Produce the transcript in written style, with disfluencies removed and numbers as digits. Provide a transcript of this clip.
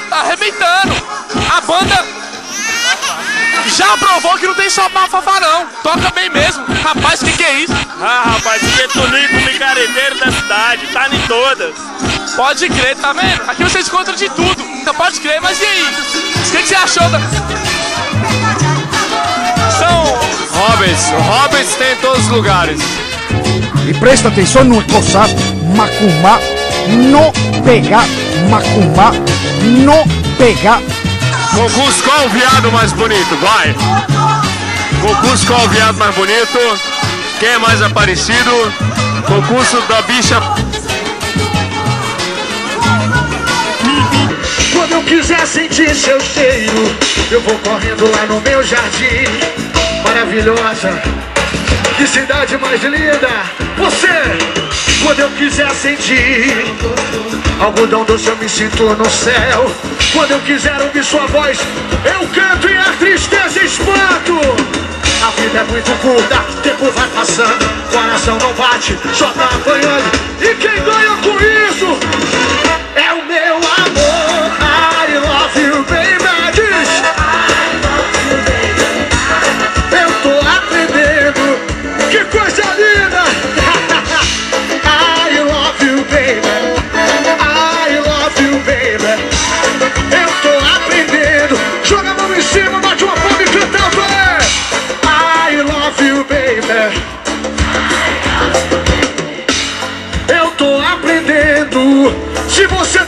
Tá arrebentando. A banda já provou que não tem só bafafá não. Toca bem mesmo. Rapaz, que é isso? Ah, rapaz, que é tunico, micareteiro da cidade, tá em todas. Pode crer, tá vendo? Aqui você encontra de tudo. Então pode crer, mas e aí? O que você achou da... São Hobbits tem em todos os lugares. E presta atenção numa coisa, Macumba não pega, Macumba não pega. Concurso qual o viado mais bonito, vai. Concurso qual o viado mais bonito, quem é mais aparecido, concurso da bicha. Quando eu quiser sentir seu cheiro, eu vou correndo lá no meu jardim. Maravilhosa, que cidade mais linda. Você, quando eu quiser sentir algodão doce, eu me sinto no céu. Quando eu quiser ouvir sua voz, eu canto e a tristeza espanto. A vida é muito curta, tempo vai passando, coração não bate, só tá apanhando. E quem ganha com isso é o meu amor. I love you, baby. Diz. Eu tô aprendendo, que coisa linda. I love you, baby. I love you, baby. Eu tô aprendendo. Joga a mão em cima, bate uma palma e canta, vai. I love you, baby. Eu tô aprendendo. Se você